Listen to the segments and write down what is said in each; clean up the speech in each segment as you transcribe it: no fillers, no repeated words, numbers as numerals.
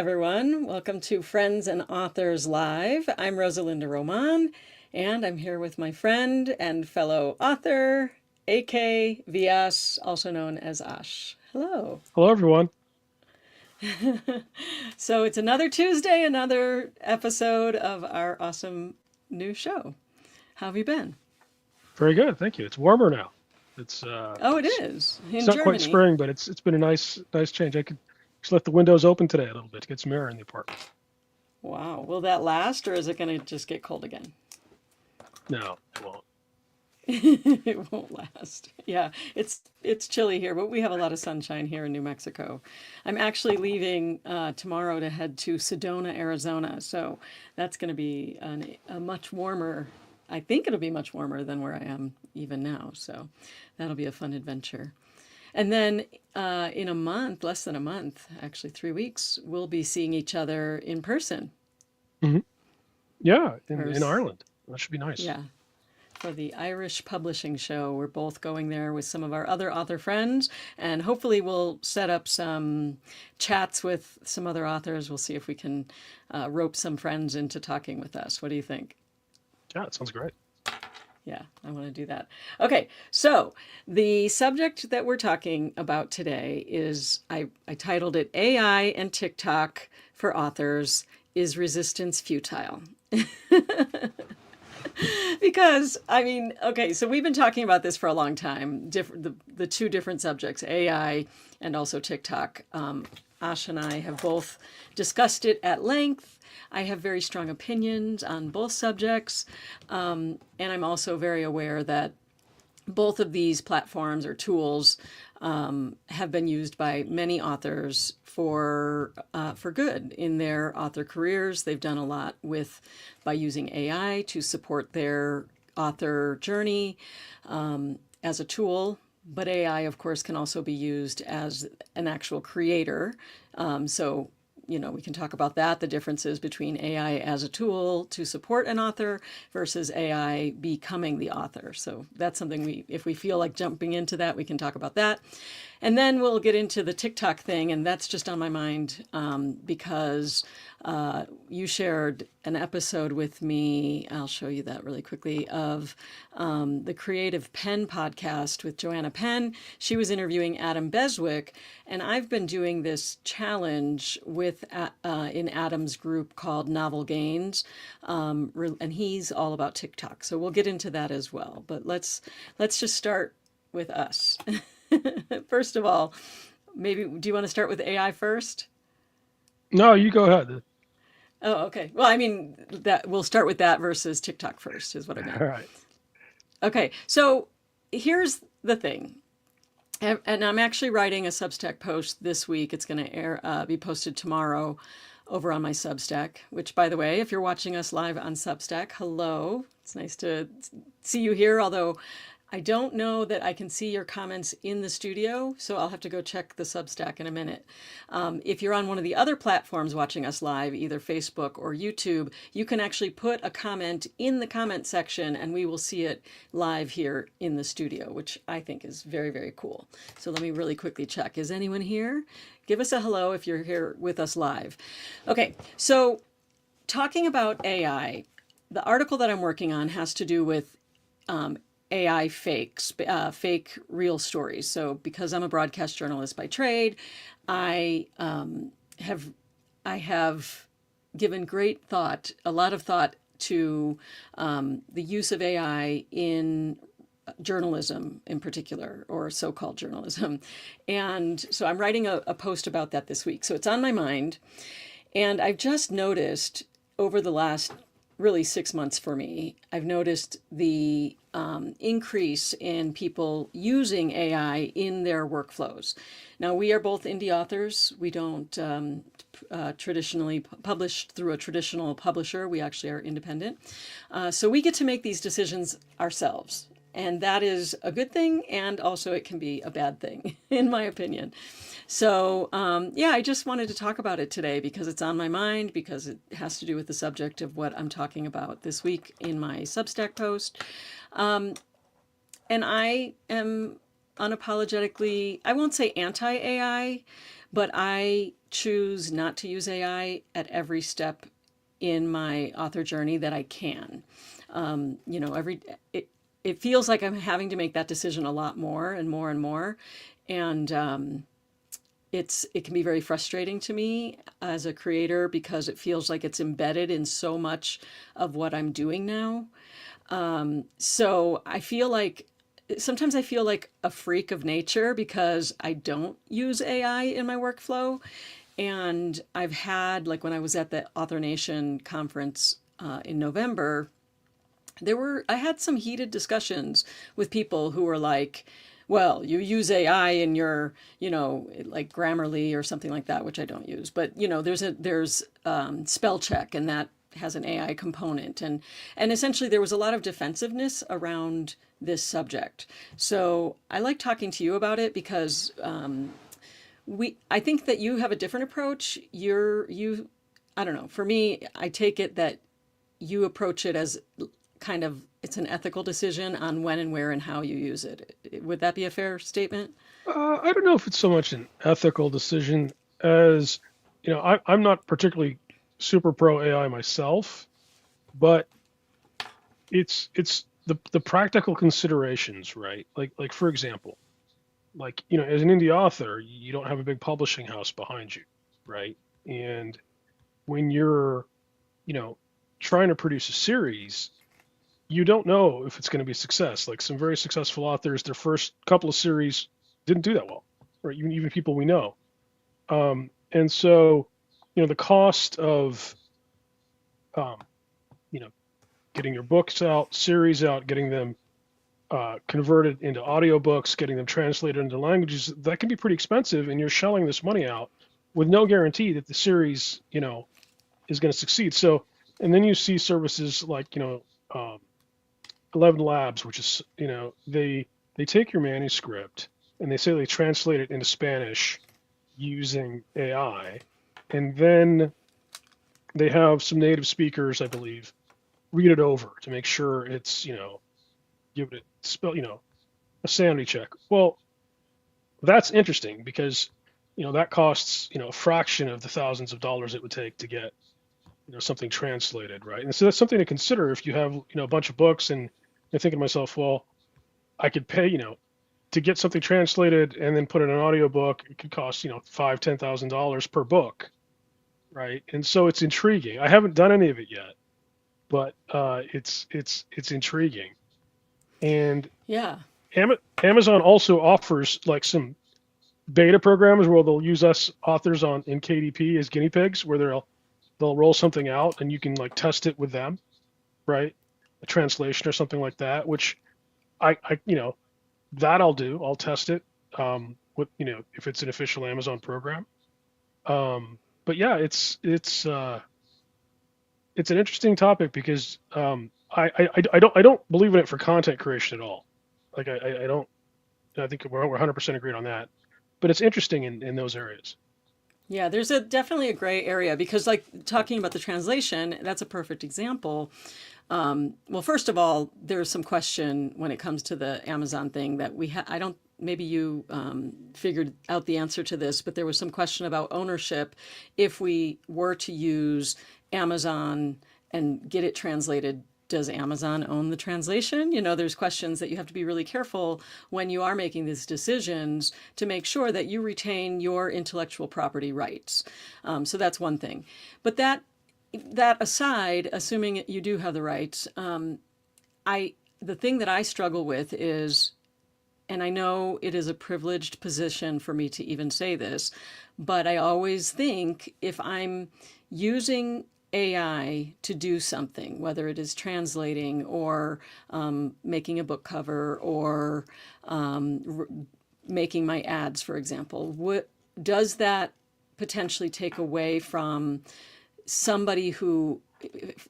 everyone. Welcome to Friends and Authors Live. I'm Rosalinda Roman, and I'm here with my friend and fellow author, AK Vyas, also known as Ash. Hello. Hello, everyone. So it's another Tuesday, another episode of our awesome new show. How have you been? Very good, thank you. It's warmer now. It's Oh, it it's, is it's in not quite Germany. spring, but it's been a nice change. I could just let the windows open today a little bit to get some air in the apartment. Wow. Will that last, or is it going to just get cold again? No, it won't. It won't last. Yeah, it's chilly here, but we have a lot of sunshine here in New Mexico. I'm actually leaving tomorrow to head to Sedona, Arizona, so that's going to be a much warmer. I think it'll be much warmer than where I am even now. So that'll be a fun adventure. And then in a month, less than a month, actually 3 weeks, we'll be seeing each other in person. Hmm. Yeah, in, Or, in Ireland. That should be nice. yeah, for the Irish Publishing Show. We're both going there with some of our other author friends, and hopefully we'll set up some chats with some other authors. We'll see if we can rope some friends into talking with us. What do you think? Yeah, it sounds great. Yeah, I want to do that. Okay, so the subject that we're talking about today is I titled it AI and TikTok for Authors. Is resistance futile? Because I mean, okay, so we've been talking about this for a long time. The two different subjects, AI and also TikTok. Ash and I have both discussed it at length. I have very strong opinions on both subjects, and I'm also very aware that both of these platforms or tools have been used by many authors for good in their author careers. They've done a lot with by using AI to support their author journey as a tool. But AI, of course, can also be used as an actual creator. So we can talk about that, the differences between AI as a tool to support an author versus AI becoming the author. So that's something if we feel like jumping into that, we can talk about that. And then we'll get into the TikTok thing, and that's just on my mind because you shared an episode with me. I'll show you that really quickly of the Creative Penn podcast with Joanna Penn. She was interviewing Adam Beswick, and I've been doing this challenge with in Adam's group called Novel Gains, and he's all about TikTok. So we'll get into that as well. But let's just start with us. First of all, maybe do you want to start with AI first? No, you go ahead. Oh, okay. Well, I mean that we'll start with that versus TikTok first is what I meant. All right. Okay, so here's the thing, and I'm actually writing a Substack post this week. It's going to be posted tomorrow over on my Substack. Which, by the way, if you're watching us live on Substack, hello. It's nice to see you here. Although I don't know that I can see your comments in the studio, so I'll have to go check the Substack in a minute. If you're on one of the other platforms watching us live, either Facebook or YouTube, you can actually put a comment in the comment section and we will see it live here in the studio, which I think is very, very cool. So let me really quickly check. Is anyone here? Give us a hello if you're here with us live. Okay, so talking about AI, the article that I'm working on has to do with AI fakes, fake real stories. So because I'm a broadcast journalist by trade, I have I have given great thought, a lot of thought to the use of AI in journalism in particular, or so-called journalism. And so I'm writing a post about that this week. So it's on my mind. And I've just noticed over the last really 6 months for me, I've noticed the increase in people using AI in their workflows. Now, we are both indie authors. We don't traditionally publish through a traditional publisher. We actually are independent. So we get to make these decisions ourselves. And that is a good thing, and also it can be a bad thing, in my opinion. So, yeah, I just wanted to talk about it today because it's on my mind, because it has to do with the subject of what I'm talking about this week in my Substack post. And I am unapologetically, I won't say anti AI, but I choose not to use AI at every step in my author journey that I can. You know, it feels like I'm having to make that decision a lot more and more and more, and it can be very frustrating to me as a creator because it feels like it's embedded in so much of what I'm doing now. So I feel like sometimes I feel like a freak of nature because I don't use AI in my workflow. And I've had, like when I was at the Author Nation conference in November, I had some heated discussions with people who were like, well, you use AI in your, you know, like Grammarly or something like that, which I don't use. But you know, there's spell check, and that has an AI component, and essentially there was a lot of defensiveness around this subject. So I like talking to you about it because I think that you have a different approach. I don't know. For me, I take it that you approach it as kind of it's an ethical decision on when and where and how you use it. Would that be a fair statement? I don't know if it's so much an ethical decision as, I'm not particularly super pro AI myself, but it's the practical considerations, right? Like for example, like, as an indie author, you don't have a big publishing house behind you, right? And when you're, you know, trying to produce a series, you don't know if it's going to be a success. Like some very successful authors, their first couple of series didn't do that well, right? Even people we know. And so, the cost of, um, you know, getting your books out, series out, getting them converted into audiobooks, getting them translated into languages, that can be pretty expensive. And you're shelling this money out with no guarantee that the series, is going to succeed. So, and then you see services like, 11 Labs, which is, they take your manuscript and they say they translate it into Spanish using AI, and then they have some native speakers, I believe, read it over to make sure it's, give it a sanity check. Well, that's interesting because, that costs, a fraction of the thousands of dollars it would take to get, something translated, right? And so that's something to consider if you have, a bunch of books, and you're thinking to myself, well, I could pay, to get something translated and then put it in an audiobook. It could cost, $5,000-$10,000 per book, right? And so it's intriguing. I haven't done any of it yet, but it's intriguing. And Yeah. Amazon also offers like some beta programs where they'll use us authors in KDP as guinea pigs, where they'll roll something out and you can like test it with them, right? A translation or something like that, which I that I'll do. I'll test it with if it's an official Amazon program. But yeah, it's an interesting topic because I don't believe in it for content creation at all. Like I don't. I think we're 100% agreed on that. But it's interesting in those areas. Yeah, there's definitely a gray area because, like, talking about the translation, that's a perfect example. Well, first of all, there's some question when it comes to the Amazon thing that I don't, maybe you figured out the answer to this, but there was some question about ownership if we were to use Amazon and get it translated. Does Amazon own the translation? There's questions that you have to be really careful when you are making these decisions to make sure that you retain your intellectual property rights. So that's one thing. But that aside, assuming you do have the rights, the thing that I struggle with is, and I know it is a privileged position for me to even say this, but I always think if I'm using AI to do something, whether it is translating or making a book cover or making my ads, for example, does that potentially take away from somebody who,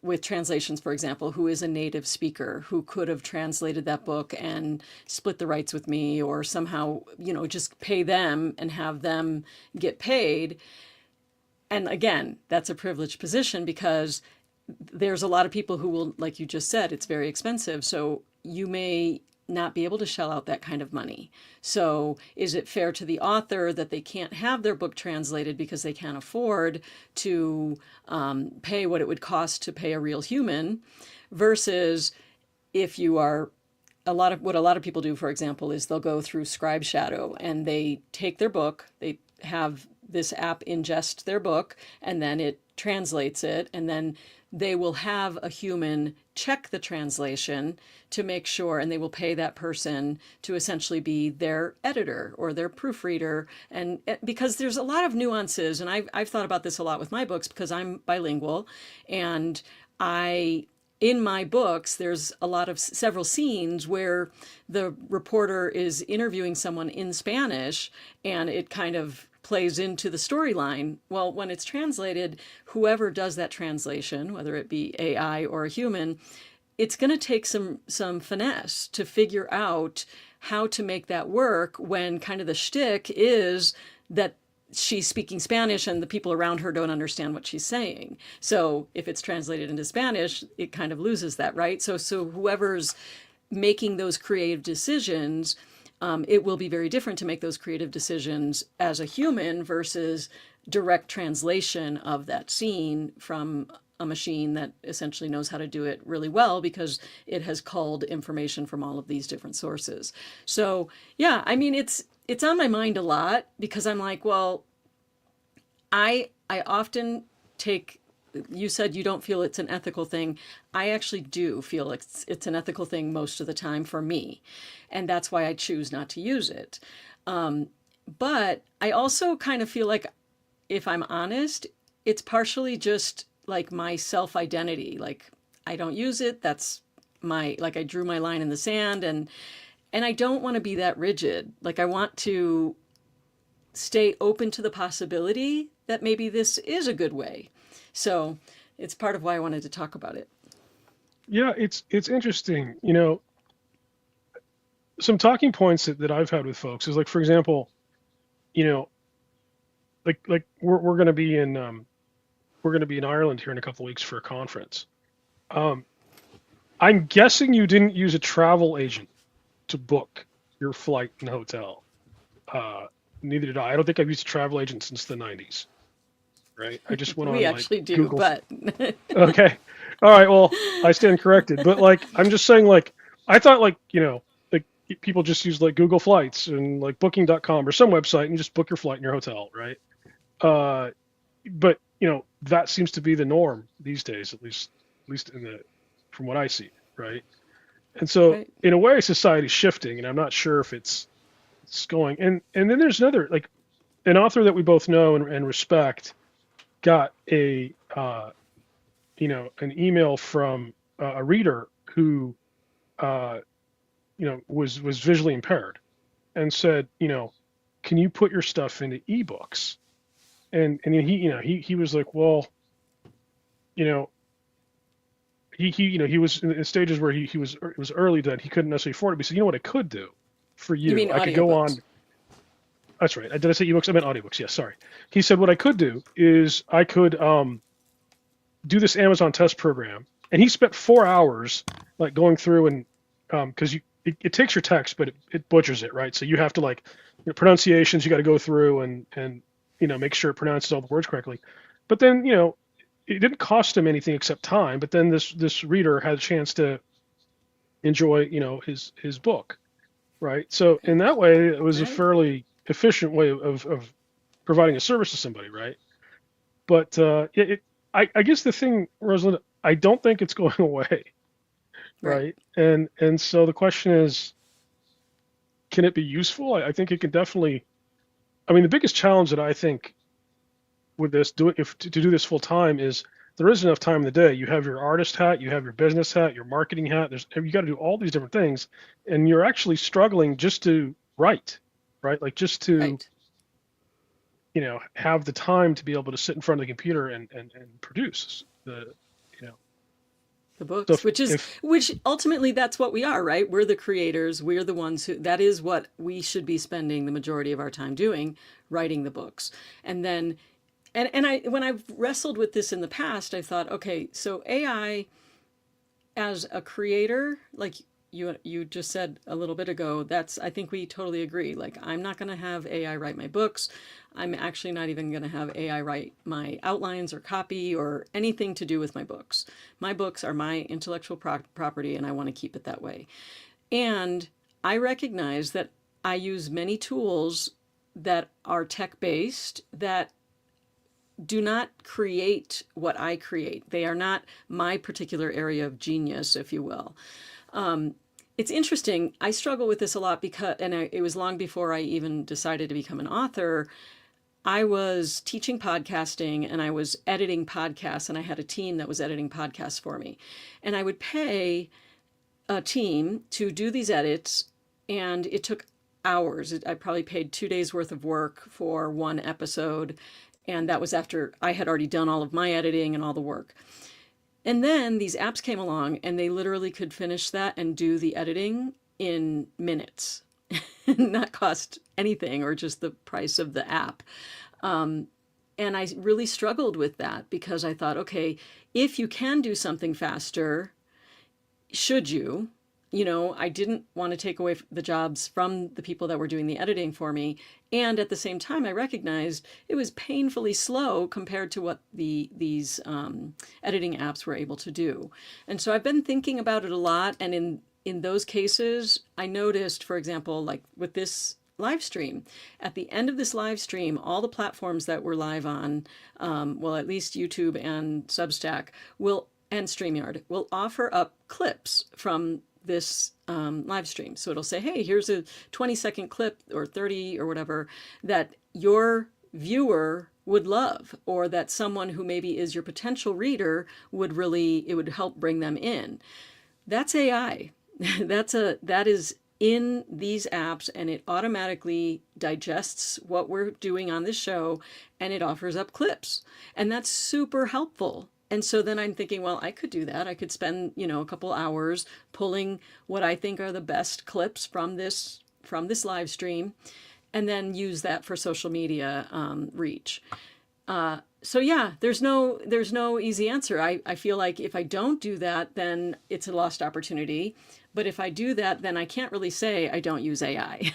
with translations, for example, who is a native speaker who could have translated that book and split the rights with me or somehow, just pay them and have them get paid? And again, that's a privileged position because there's a lot of people who will, like you just said, it's very expensive. So you may not be able to shell out that kind of money. So, is it fair to the author that they can't have their book translated because they can't afford to pay what it would cost to pay a real human, versus if you are a lot of people do, for example, is they'll go through Scribe Shadow and they take their book, they have this app ingest their book, and then it translates it, and then they will have a human check the translation to make sure, and they will pay that person to essentially be their editor or their proofreader. And because there's a lot of nuances, and I've thought about this a lot with my books because I'm bilingual, and I in my books, there's a lot of several scenes where the reporter is interviewing someone in Spanish, and it kind of plays into the storyline. Well, when it's translated, whoever does that translation, whether it be AI or a human, it's going to take some finesse to figure out how to make that work when kind of the shtick is that she's speaking Spanish and the people around her don't understand what she's saying. So if it's translated into Spanish, it kind of loses that, right? So whoever's making those creative decisions, it will be very different to make those creative decisions as a human versus direct translation of that scene from a machine that essentially knows how to do it really well because it has culled information from all of these different sources. So yeah, I mean, it's on my mind a lot because I'm like, well, I often take, you said you don't feel it's an ethical thing. I actually do feel it's an ethical thing most of the time for me. And that's why I choose not to use it. But I also kind of feel like, if I'm honest, it's partially just like my self identity. Like, I don't use it. That's my, like, I drew my line in the sand, and I don't want to be that rigid. Like, I want to stay open to the possibility that maybe this is a good way. So it's part of why I wanted to talk about it. Yeah, it's interesting. Some talking points that I've had with folks is like, for example, you know, like we're going to be in Ireland here in a couple of weeks for a conference. Um, I'm guessing you didn't use a travel agent to book your flight and hotel. Neither did I. I don't think I've used a travel agent since the 90s, right? I just went We on like actually do, Google. but Okay. All right. Well, I stand corrected. But like, I'm just saying, like, I thought like, like people just use like Google Flights and like booking.com or some website and just book your flight and your hotel, right? Uh, but that seems to be the norm these days, at least from what I see, right? And so right. in a way, society's shifting, and I'm not sure if it's going. And then there's another, like, an author that we both know and respect got an email from a reader who was visually impaired, and said, can you put your stuff into ebooks? And he was like, well, you know he was in stages where he was, it was early that he couldn't necessarily afford it. But he said, what I could do for You you, mean I could go audiobooks? on. That's right. Did I say ebooks? I meant audiobooks. Yes, sorry. He said what I could do is I could do this Amazon test program, and he spent 4 hours like going through and because it takes your text, but it butchers it, right? So you have to like pronunciations, you got to go through and make sure it pronounces all the words correctly. But then it didn't cost him anything except time. But then this reader had a chance to enjoy his book, right? So in that way, it was a Right. fairly efficient way of providing a service to somebody, right? But I guess the thing, Rosalind, I don't think it's going away, Right. right? And so the question is, can it be useful? I think it can definitely. I mean, the biggest challenge that I think with this, to do this full time, is there isn't enough time in the day. You have your artist hat, you have your business hat, your marketing hat. You got to do all these different things, and you're actually struggling just to write, right? Like just to Right. have the time to be able to sit in front of the computer and produce the you know The so books, if, if which ultimately that's what we are, right? We're the creators. We're the ones who, that is what we should be spending the majority of our time doing, writing the books. And then, and I, when I've wrestled with this in the past, I thought, okay, so AI as a creator, like, you just said a little bit ago, that's, I think we totally agree. Like, I'm not going to have AI write my books. I'm actually not even going to have AI write my outlines or copy or anything to do with my books. My books are my intellectual property, and I want to keep it that way. And I recognize that I use many tools that are tech based that do not create what I create. They are not my particular area of genius, if you will. It's interesting. I struggle with this a lot because, it was long before I even decided to become an author. I was teaching podcasting and I was editing podcasts, and I had a team that was editing podcasts for me. And I would pay a team to do these edits, and it took hours. I probably paid 2 days worth of work for one episode. And that was after I had already done all of my editing and all the work. And then these apps came along and they literally could finish that and do the editing in minutes, not cost anything or just the price of the app. And I really struggled with that because I thought, okay, if you can do something faster, should you? I didn't want to take away the jobs from the people that were doing the editing for me. And at the same time, I recognized it was painfully slow compared to what these editing apps were able to do. And so I've been thinking about it a lot. And in those cases, I noticed, for example, like with this live stream, at the end of this live stream, all the platforms that we're live on, well, at least YouTube and Substack and StreamYard will offer up clips from this live stream. So it'll say, hey, here's a 20-second clip or 30 or whatever that your viewer would love, or that someone who maybe is your potential reader it would help bring them in. That's AI. That is in these apps, and it automatically digests what we're doing on this show, and it offers up clips. And that's super helpful. And so then I'm thinking, well, I could do that. I could spend, a couple hours pulling what I think are the best clips from this live stream, and then use that for social media reach. So yeah, there's no easy answer. I feel like if I don't do that, then it's a lost opportunity. But if I do that, then I can't really say I don't use AI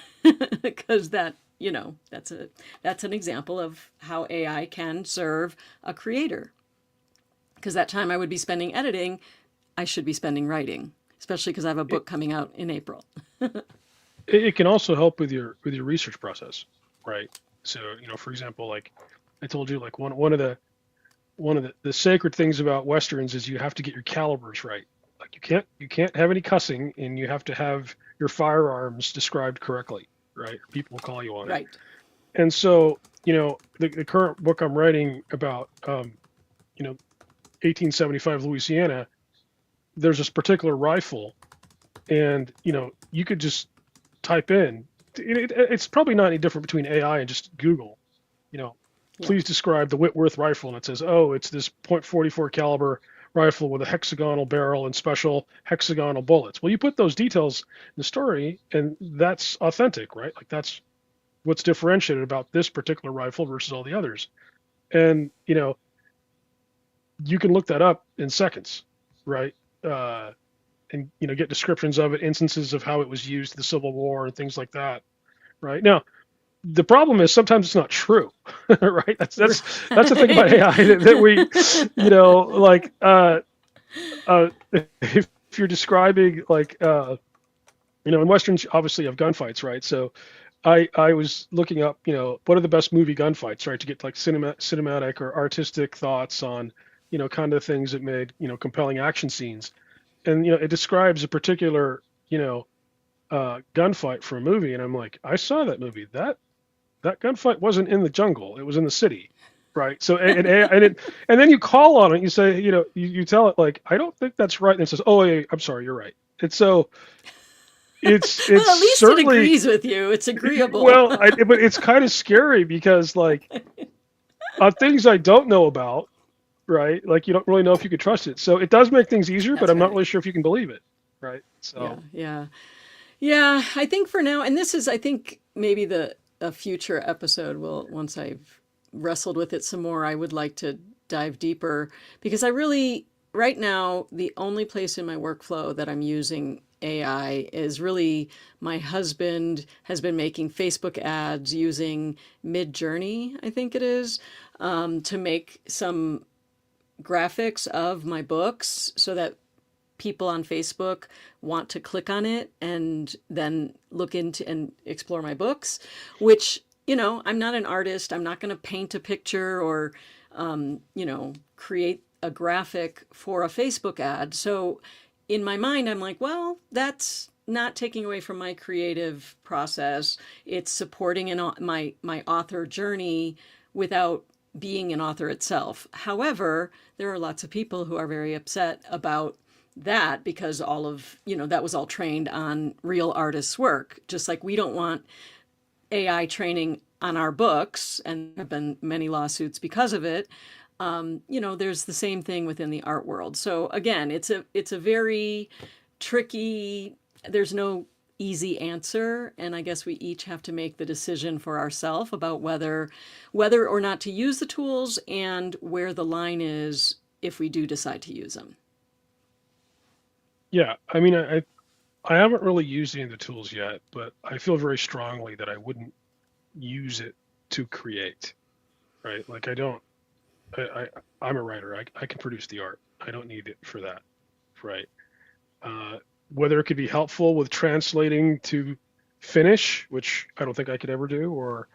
because that's an example of how AI can serve a creator. Because that time I would be spending editing, I should be spending writing, especially because I have a book coming out in April. It can also help with your research process, right? So, for example, like I told you, like one of the sacred things about Westerns is you have to get your calibers right. Like you can't have any cussing, and you have to have your firearms described correctly, right? People will call you on Right. it. And so, the current book I'm writing about, 1875 Louisiana, there's this particular rifle, and you could just type in. It's probably not any different between AI and just Google. Yeah. Please describe the Whitworth rifle, and it says, oh, it's this .44 caliber rifle with a hexagonal barrel and special hexagonal bullets. Well, you put those details in the story, and that's authentic, right? Like that's what's differentiated about this particular rifle versus all the others. And you can look that up in seconds, right? And get descriptions of it, instances of how it was used in the Civil War and things like that, right? Now, the problem is sometimes it's not true, right? That's the thing about AI that we, like if you're describing like in Westerns obviously you have gunfights, right? So I was looking up, what are the best movie gunfights, right, to get like cinematic or artistic thoughts on, kind of things that made, compelling action scenes. And, it describes a particular, gunfight for a movie. And I'm like, I saw that movie. That gunfight wasn't in the jungle. It was in the city. Right. So, and then you call on it, you say, you tell it like, I don't think that's right. And it says, oh, yeah, I'm sorry, you're right. And so it's well, at least certainly, it agrees with you. It's agreeable. Well, but it's kind of scary because like things I don't know about, right? Like you don't really know if you could trust it. So it does make things easier, but I'm not really sure if you can believe it, right? So yeah. I think for now, and this is, I think maybe a future episode will, once I've wrestled with it some more, I would like to dive deeper because I really, right now, the only place in my workflow that I'm using AI is really my husband has been making Facebook ads using Mid Journey, I think it is, to make some graphics of my books so that people on Facebook want to click on it and then look into and explore my books, which, I'm not an artist. I'm not going to paint a picture or, create a graphic for a Facebook ad. So in my mind, I'm like, well, that's not taking away from my creative process. It's supporting my author journey without being an author itself. However, there are lots of people who are very upset about that because that was all trained on real artists' work. Just like we don't want AI training on our books, and there have been many lawsuits because of it. There's the same thing within the art world. So again, it's a very tricky. There's no easy answer, and I guess we each have to make the decision for ourselves about whether or not to use the tools and where the line is if we do decide to use them. Yeah, I mean, I haven't really used any of the tools yet, but I feel very strongly that I wouldn't use it to create, right? Like I don't, I I'm a writer. I can produce the art. I don't need it for that, right? Uh, Whether it could be helpful with translating to Finnish, which I don't think I could ever do, or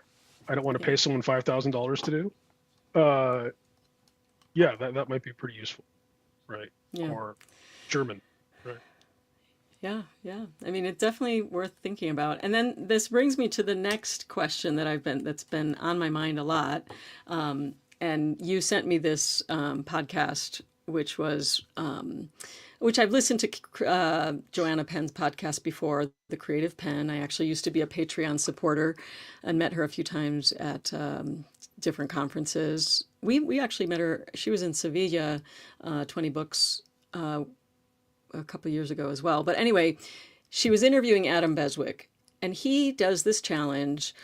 I don't want to Yeah. pay someone $5,000 to do. Uh, yeah, that might be pretty useful, right? Yeah. Or German, right? Yeah, yeah. I mean, it's definitely worth thinking about. And then this brings me to the next question that's been on my mind a lot. And you sent me this podcast, which I've listened to Joanna Penn's podcast before, The Creative Pen. I actually used to be a Patreon supporter and met her a few times at different conferences. We actually met her. She was in Sevilla, 20 books a couple of years ago as well. But anyway, she was interviewing Adam Beswick, and he does this challenge.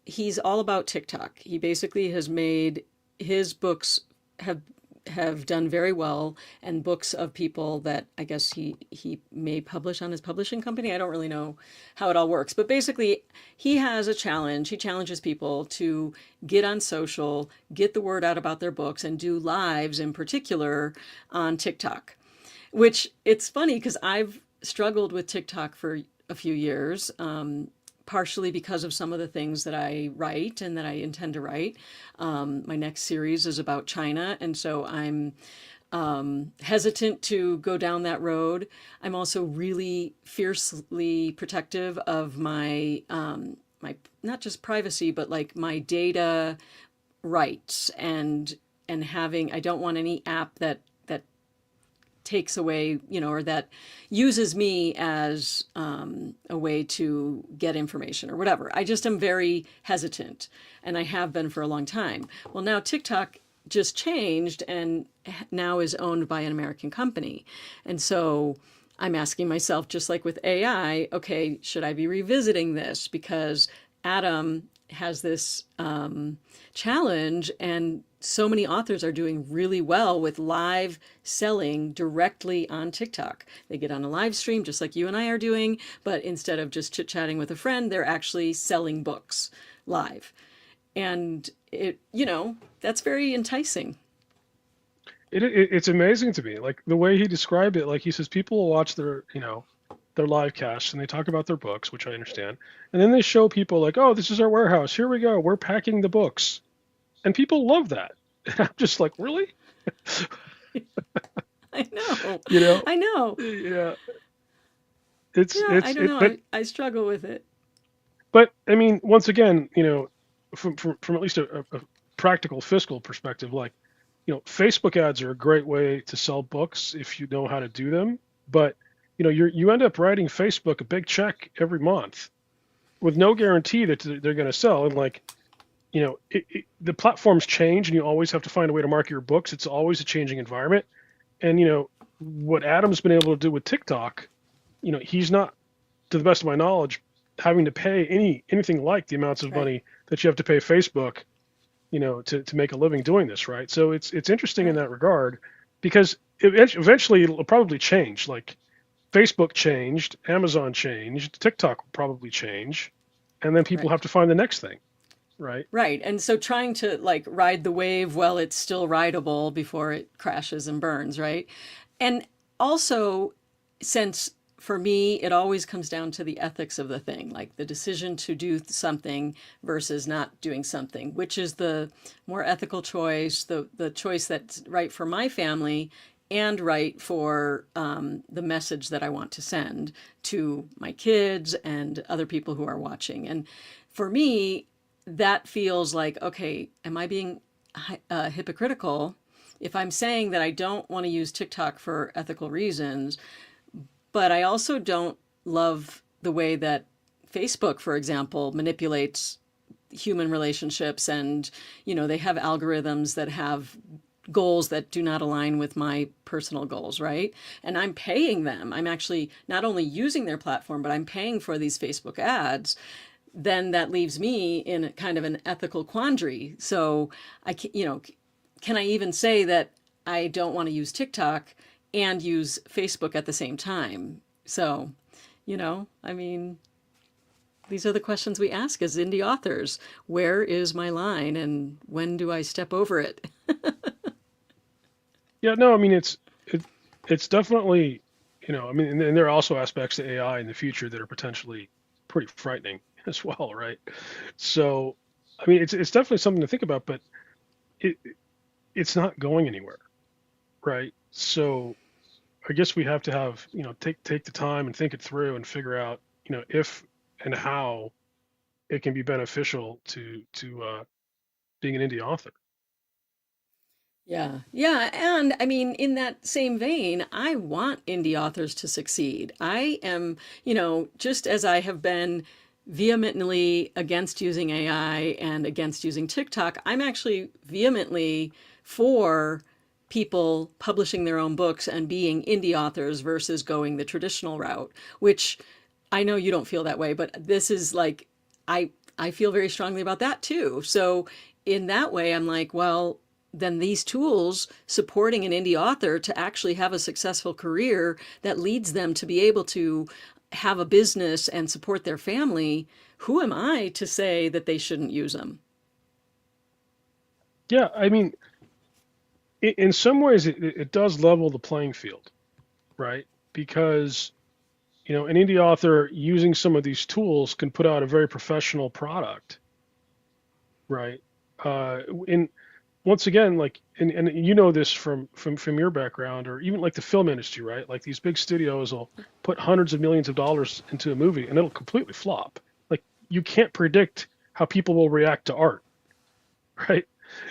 He's all about TikTok. He basically has made his books have have done very well, and books of people that I guess he may publish on his publishing company. I don't really know how it all works, but basically he has a challenge. He challenges people to get on social, get the word out about their books, and do lives in particular on TikTok. Which it's funny because I've struggled with TikTok for a few years, partially because of some of the things that I write and that I intend to write. My next series is about China, and so I'm hesitant to go down that road. I'm also really fiercely protective of my not just privacy, but like my data rights and having. I don't want any app that takes away, or that uses me as a way to get information or whatever. I just am very hesitant, and I have been for a long time. Well, now TikTok just changed and now is owned by an American company. And so I'm asking myself, just like with AI, okay, should I be revisiting this? Because Adam has this challenge, and so many authors are doing really well with live selling directly on TikTok. They get on a live stream just like you and I are doing, but instead of just chit chatting with a friend, they're actually selling books live. And that's very enticing. It's amazing to me, like the way he described it. Like he says, people will watch their live casts and they talk about their books, which I understand, and then they show people like, oh, this is our warehouse. Here we go. We're packing the books, and people love that. And I'm just like, really? I know. You know? I know. Yeah. Yeah, I don't know. I struggle with it. But I mean, once again, from at least a practical fiscal perspective, like, Facebook ads are a great way to sell books if you know how to do them. But you end up writing Facebook a big check every month with no guarantee that they're going to sell. And like, the platforms change, and you always have to find a way to market your books. It's always a changing environment. And what Adam's been able to do with TikTok, he's not, to the best of my knowledge, having to pay anything like the amounts of Right. money that you have to pay Facebook, to make a living doing this, right? So it's interesting in Right. that regard, because eventually it'll probably change. Like Facebook changed, Amazon changed, TikTok will probably change, and then people Right. have to find the next thing, right? Right. And so trying to like ride the wave while it's still rideable before it crashes and burns, right? And also, since for me, it always comes down to the ethics of the thing, like the decision to do something versus not doing something, which is the more ethical choice, the choice that's right for my family and right for the message that I want to send to my kids and other people who are watching. And for me, that feels like, okay, am I being hypocritical if I'm saying that I don't want to use TikTok for ethical reasons, but I also don't love the way that Facebook, for example, manipulates human relationships and they have algorithms that have goals that do not align with my personal goals, right? And I'm paying them. I'm actually not only using their platform, but I'm paying for these Facebook ads. Then that leaves me in kind of an ethical quandary. So can I even say that I don't want to use TikTok and use Facebook at the same time? So, I mean, these are the questions we ask as indie authors. Where is my line and when do I step over it? Yeah, no, I mean it's definitely, I mean, and there are also aspects to AI in the future that are potentially pretty frightening as well, right? So, I mean, it's definitely something to think about, but it it's not going anywhere, right? So, I guess we have to have, take the time and think it through and figure out, if and how it can be beneficial to being an indie author. Yeah. Yeah. And I mean, in that same vein, I want indie authors to succeed. I am, just as I have been vehemently against using AI and against using TikTok, I'm actually vehemently for people publishing their own books and being indie authors versus going the traditional route, which I know you don't feel that way, but this is like, I, I feel very strongly about that too. So in that way, I'm like, well, then these tools supporting an indie author to actually have a successful career that leads them to be able to have a business and support their family, who am I to say that they shouldn't use them? Yeah, I mean, in some ways, it does level the playing field, right? Because an indie author using some of these tools can put out a very professional product, right? In once again, like, and you know this from your background, or even like the film industry, right? Like these big studios will put hundreds of millions of dollars into a movie, and it'll completely flop. Like you can't predict how people will react to art, right? Right?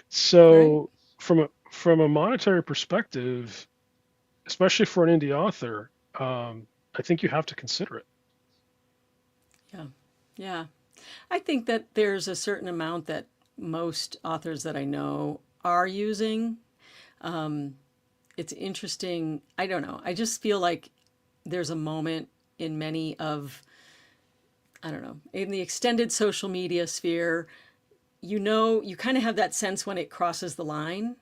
So from a monetary perspective, especially for an indie author, I think you have to consider it. Yeah. Yeah. I think that there's a certain amount that most authors that I know are using. It's interesting. I don't know. I just feel like there's a moment in many of, I don't know, in the extended social media sphere, you kind of have that sense when it crosses the line.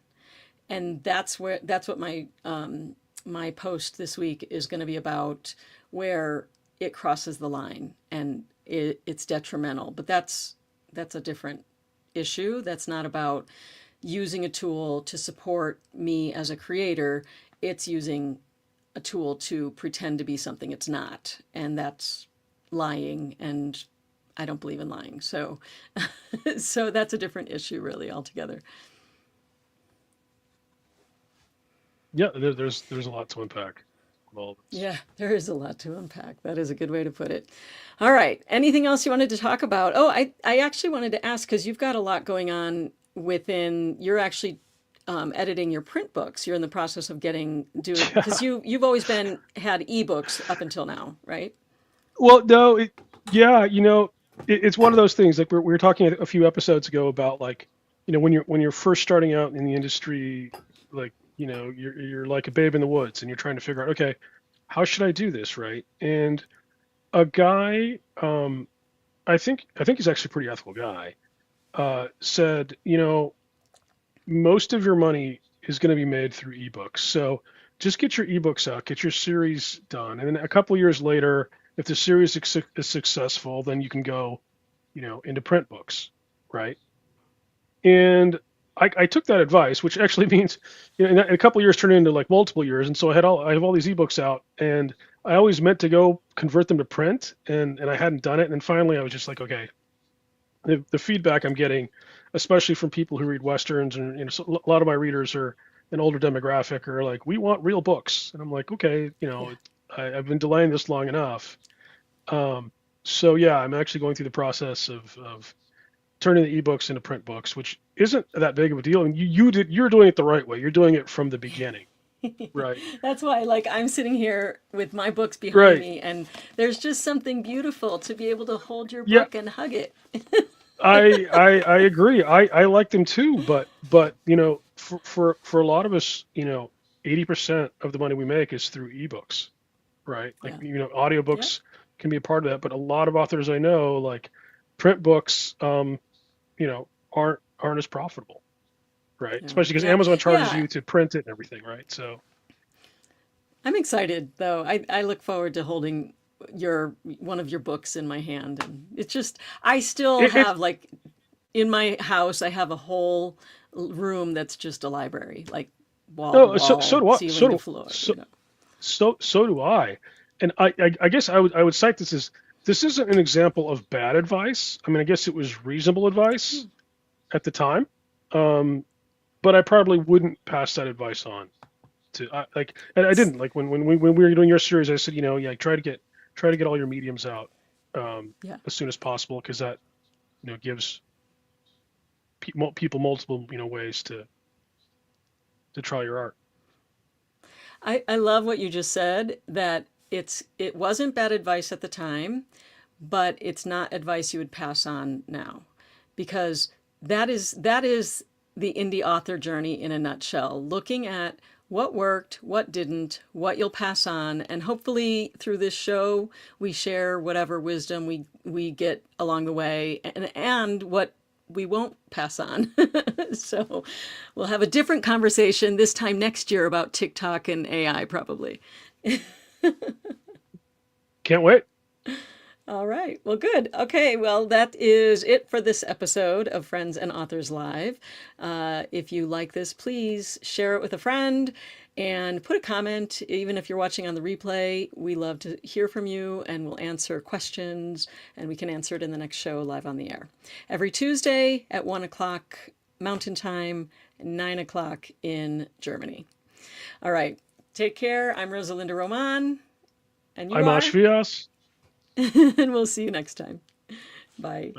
And that's what my post this week is going to be about, where it crosses the line and it's detrimental. But that's a different issue. That's not about using a tool to support me as a creator. It's using a tool to pretend to be something it's not, and that's lying. And I don't believe in lying. So, so that's a different issue, really, altogether. Yeah, there's a lot to unpack with all this. Yeah, there is a lot to unpack. That is a good way to put it. All right. Anything else you wanted to talk about? Oh, I actually wanted to ask because you've got a lot going on you're actually editing your print books. You're in the process of getting doing because you've always had ebooks up until now, right? Well, no, yeah, it's one of those things. Like we were talking a few episodes ago about, like, when you're first starting out in the industry, like, you're like a babe in the woods, and you're trying to figure out, okay, how should I do this, right? And a guy, I think he's actually a pretty ethical guy, said, most of your money is going to be made through ebooks. So just get your ebooks out, get your series done, and then a couple years later, if the series is successful, then you can go, into print books, right? And I took that advice, which actually means, in a couple years turned into like multiple years, and so I have all these ebooks out, and I always meant to go convert them to print, and I hadn't done it, and then finally I was just like, okay, the feedback I'm getting, especially from people who read westerns, and so a lot of my readers are an older demographic, are like, we want real books, and I'm like, okay, Yeah. I've been delaying this long enough. Um, so yeah, I'm actually going through the process of turning the ebooks into print books, which isn't that big of a deal. And you're doing it the right way. You're doing it from the beginning, right? That's why, like, I'm sitting here with my books behind Right. me, and there's just something beautiful to be able to hold your Yeah, book and hug it. I agree. I like them too, but for a lot of us, 80% of the money we make is through ebooks, right? Like, Yeah. Yep. audiobooks can be a part of that, but a lot of authors I know, like print books, aren't as profitable, right? Yeah. Especially because Yeah. Amazon charges Yeah. you to print it and everything, right? So I'm excited though. I look forward to holding your one of your books in my hand, and it's just I still it's have like in my house I have a whole room that's just a library, like wall to no, so wall, do I, ceiling to floor, you know. so do I, and I guess I would cite this as, this isn't an example of bad advice. I mean, I guess it was reasonable advice at the time, um, but I probably wouldn't pass that advice on to, and I didn't, like when we were doing your series, I said, yeah, try to get all your mediums out, Yeah. as soon as possible, because that, gives people multiple, ways to try your art. I love what you just said, that it wasn't bad advice at the time, but it's not advice you would pass on now, because that is the indie author journey in a nutshell, looking at what worked, what didn't, what you'll pass on, and hopefully through this show we share whatever wisdom we get along the way, and what we won't pass on. So we'll have a different conversation this time next year about TikTok and AI probably. Can't wait. All right. Well, good. Okay. Well, that is it for this episode of Friends and Authors Live. If you like this, please share it with a friend and put a comment. Even if you're watching on the replay, we love to hear from you, and we'll answer questions, and we can answer it in the next show live on the air. Every Tuesday at 1 o'clock Mountain Time, 9 o'clock in Germany. All right. Take care. I'm Rosalinda Roman, and you I'm are? Ashvias. And we'll see you next time. Bye.